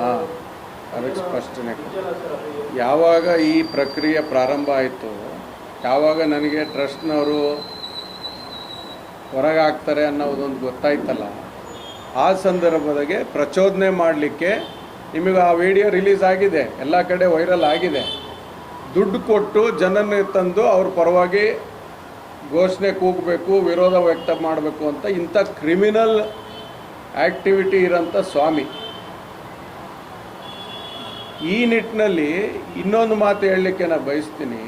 ಹಾಂ, ಅದಕ್ಕೆ ಸ್ಪಷ್ಟನೆ. ಯಾವಾಗ ಈ ಪ್ರಕ್ರಿಯೆ ಪ್ರಾರಂಭ ಆಯಿತು, ಯಾವಾಗ ನನಗೆ ಟ್ರಸ್ಟ್ನವರು ಹೊರಗೆ ಹಾಕ್ತಾರೆ ಅನ್ನೋದೊಂದು ಗೊತ್ತಾಯ್ತಲ್ಲ, ಆ ಸಂದರ್ಭದಾಗೆ ಪ್ರಚೋದನೆ ಮಾಡಲಿಕ್ಕೆ ನಿಮಗೆ ಆ ವಿಡಿಯೋ ರಿಲೀಸ್ ಆಗಿದೆ, ಎಲ್ಲ ಕಡೆ ವೈರಲ್ ಆಗಿದೆ. ದುಡ್ಡು ಕೊಟ್ಟು ಜನನ ತಂದು ಅವ್ರ ಪರವಾಗಿ ಘೋಷಣೆ ಕೂಗಬೇಕು, ವಿರೋಧ ವ್ಯಕ್ತ ಮಾಡಬೇಕು ಅಂತ ಇಂಥ ಕ್ರಿಮಿನಲ್ ಆ್ಯಕ್ಟಿವಿಟಿ ಇರೋಂಥ ಸ್ವಾಮಿ. ಈ ನಿಟ್ಟಿನಲ್ಲಿ ಇನ್ನೊಂದು ಮಾತು ಹೇಳಲಿಕ್ಕೆ ನಾನು ಬಯಸ್ತೀನಿ.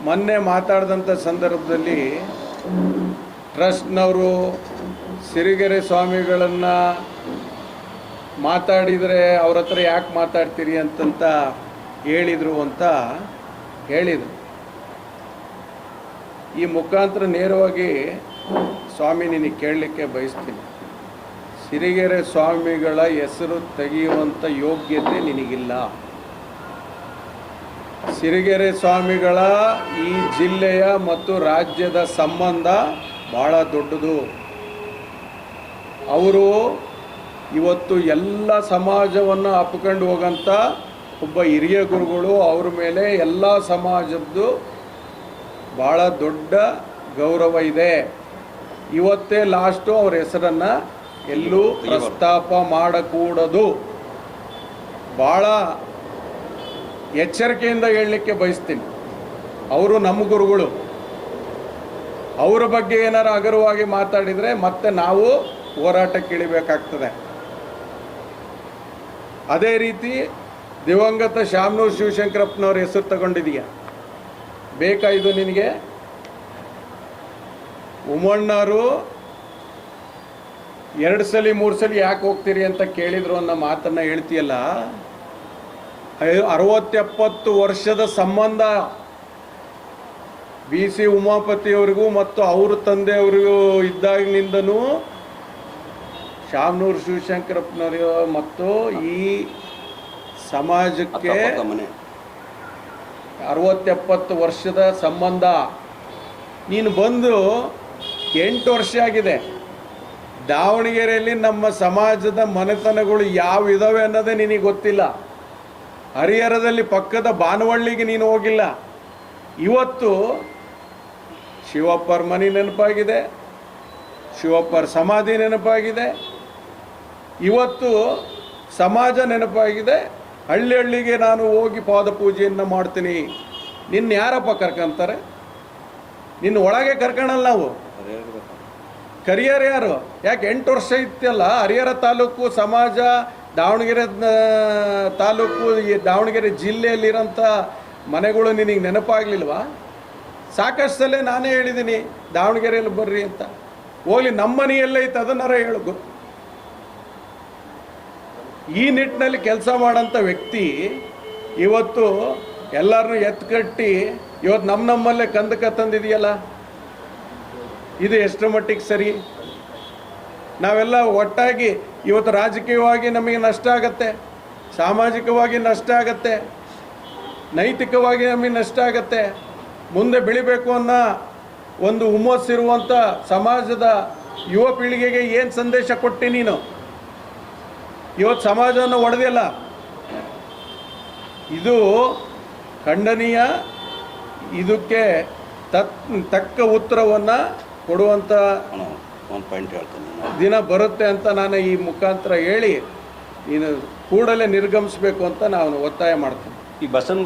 ಮೊನ್ನೆ ಮಾತಾಡಿದಂಥ ಸಂದರ್ಭದಲ್ಲಿ ಟ್ರಸ್ಟ್ನವರು ಸಿರಿಗೆರೆ ಸ್ವಾಮಿಗಳನ್ನು ಮಾತಾಡಿದರೆ ಅವ್ರ ಹತ್ರ ಯಾಕೆ ಮಾತಾಡ್ತೀರಿ ಅಂತಂತ ಹೇಳಿದರು ಅಂತ ಹೇಳಿದರು. ಈ ಮುಖಾಂತರ ನೇರವಾಗಿ ಸ್ವಾಮಿ ನಿನಗೆ ಕೇಳಲಿಕ್ಕೆ ಬಯಸ್ತೀನಿ. ಸಿರಿಗೆರೆ ಸ್ವಾಮಿಗಳ ಹೆಸರು ತೆಗೆಯುವಂಥ ಯೋಗ್ಯತೆ ನಿನಗಿಲ್ಲ. ಸಿರಿಗೆರೆ ಸ್ವಾಮಿಗಳ ಈ ಜಿಲ್ಲೆಯ ಮತ್ತು ರಾಜ್ಯದ ಸಂಬಂಧ ಭಾಳ ದೊಡ್ಡದು. ಅವರು ಇವತ್ತು ಎಲ್ಲ ಸಮಾಜವನ್ನು ಅಪ್ಕೊಂಡು ಹೋಗೋಂಥ ಒಬ್ಬ ಹಿರಿಯ ಗುರುಗಳು. ಅವ್ರ ಮೇಲೆ ಎಲ್ಲ ಸಮಾಜದ್ದು ಭಾಳ ದೊಡ್ಡ ಗೌರವ ಇದೆ. ಇವತ್ತೇ ಲಾಸ್ಟು ಅವ್ರ ಹೆಸರನ್ನು ಎಲ್ಲೂ ಪ್ರಸ್ತಾಪ ಮಾಡಕೂಡದು. ಭಾಳ ಎಚ್ಚರಿಕೆಯಿಂದ ಹೇಳಲಿಕ್ಕೆ ಬಯಸ್ತೀನಿ. ಅವರು ನಮ್ಮ ಗುರುಗಳು. ಅವರ ಬಗ್ಗೆ ಏನಾರು ಹಗುರವಾಗಿ ಮಾತಾಡಿದರೆ ಮತ್ತೆ ನಾವು ಹೋರಾಟಕ್ಕೆ ಇಳಿಬೇಕಾಗ್ತದೆ. ಅದೇ ರೀತಿ ದಿವಂಗತ ಶಾಮನೂರು ಶಿವಶಂಕರಪ್ಪನವ್ರ ಹೆಸರು ತಗೊಂಡಿದೀಯ, ಬೇಕಾ ಇದು ನಿನಗೆ? ಉಮ್ಮಣ್ಣವರು 2 ಸಲ 3 ಸಲ ಯಾಕೆ ಹೋಗ್ತೀರಿ ಅಂತ ಕೇಳಿದ್ರು ಅನ್ನೋ ಮಾತನ್ನು ಹೇಳ್ತೀಯಲ್ಲ. 60-70 ವರ್ಷದ ಸಂಬಂಧ BC ಉಮಾಪತಿಯವರಿಗೂ ಮತ್ತು ಅವ್ರ ತಂದೆಯವರಿಗೂ ಇದ್ದಾಗಿನಿಂದನೂ ಶಾಮನೂರು ಶಿವಶಂಕರಪ್ಪನವರು ಮತ್ತು ಈ ಸಮಾಜಕ್ಕೆ 60-70 ವರ್ಷದ ಸಂಬಂಧ. ನೀನು ಬಂದು 8 ವರ್ಷ ಆಗಿದೆ. ದಾವಣಗೆರೆಯಲ್ಲಿ ನಮ್ಮ ಸಮಾಜದ ಮನೆತನಗಳು ಯಾವ ಇದಾವೆ ಅನ್ನೋದೇ ನಿನಗೆ ಗೊತ್ತಿಲ್ಲ. ಹರಿಹರದಲ್ಲಿ ಪಕ್ಕದ ಬಾನವಳ್ಳಿಗೆ ನೀನು ಹೋಗಿಲ್ಲ. ಇವತ್ತು ಶಿವಪ್ಪರ ಮನೆ ನೆನಪಾಗಿದೆ, ಶಿವಪ್ಪರ ಸಮಾಧಿ ನೆನಪಾಗಿದೆ, ಇವತ್ತು ಸಮಾಜ ನೆನಪಾಗಿದೆ. ಹಳ್ಳಿ ಹಳ್ಳಿಗೆ ನಾನು ಹೋಗಿ ಪಾದ ಪೂಜೆಯನ್ನು ಮಾಡ್ತೀನಿ. ನಿನ್ನ ಯಾರಪ್ಪ ಕರ್ಕೊಂತಾರೆ? ನಿನ್ನ ಒಳಗೆ ಕರ್ಕೊಳ್ಳಲ್ಲ ನಾವು. ಕರಿಯರ್ ಯಾರು? ಯಾಕೆ 8 ವರ್ಷ ಇತ್ತಲ್ಲ ಹರಿಹರ ತಾಲೂಕು ಸಮಾಜ, ದಾವಣಗೆರೆ ತಾಲೂಕು, ಈ ದಾವಣಗೆರೆ ಜಿಲ್ಲೆಯಲ್ಲಿರೋಂಥ ಮನೆಗಳು ನಿನಗೆ ನೆನಪಾಗಲಿಲ್ವಾ? ಸಾಕಷ್ಟು ಸಲ ನಾನೇ ಹೇಳಿದ್ದೀನಿ ದಾವಣಗೆರೆಯಲ್ಲಿ ಬರ್ರಿ ಅಂತ. ಹೋಗ್ಲಿ, ನಮ್ಮ ಮನೆಯಲ್ಲೈತೆ ಅದನ್ನಾರ ಹೇಳು. ಈ ನಿಟ್ಟಿನಲ್ಲಿ ಕೆಲಸ ಮಾಡೋಂಥ ವ್ಯಕ್ತಿ ಇವತ್ತು ಎಲ್ಲರನ್ನೂ ಎತ್ಕಟ್ಟಿ ಇವತ್ತು ನಮ್ಮಲ್ಲೇ ಕಂದಕ ತಂದಿದೆಯಲ್ಲ, ಇದು ಎಷ್ಟರ ಮಟ್ಟಿಗೆ ಸರಿ? ನಾವೆಲ್ಲ ಒಟ್ಟಾಗಿ ಇವತ್ತು ರಾಜಕೀಯವಾಗಿ ನಮಗೆ ನಷ್ಟ ಆಗತ್ತೆ, ಸಾಮಾಜಿಕವಾಗಿ ನಷ್ಟ ಆಗತ್ತೆ, ನೈತಿಕವಾಗಿ ನಮಗೆ ನಷ್ಟ ಆಗತ್ತೆ. ಮುಂದೆ ಬೆಳಿಬೇಕು ಅನ್ನೋ ಒಂದು ಹುಮ್ಮಸ್ಸಿರುವಂಥ ಸಮಾಜದ ಯುವ ಪೀಳಿಗೆಗೆ ಏನು ಸಂದೇಶ ಕೊಟ್ಟೆ ನೀನು? ಇವತ್ತು ಸಮಾಜವನ್ನು ಒಡೆದಿಲ್ಲ. ಇದು ಖಂಡನೀಯ. ಇದಕ್ಕೆ ತಕ್ಕ ಉತ್ತರವನ್ನು ಕೊಡುವಂಥ ದಿನ ಬರುತ್ತೆ ಅಂತ ನಾನು ಈ ಮುಖಾಂತರ ಹೇಳಿ ನೀನು ಕೂಡಲೇ ನಿರ್ಗಮಿಸಬೇಕು ಅಂತ ನಾನು ಒತ್ತಾಯ ಮಾಡ್ತೀನಿ. ಈ ಬಸನ್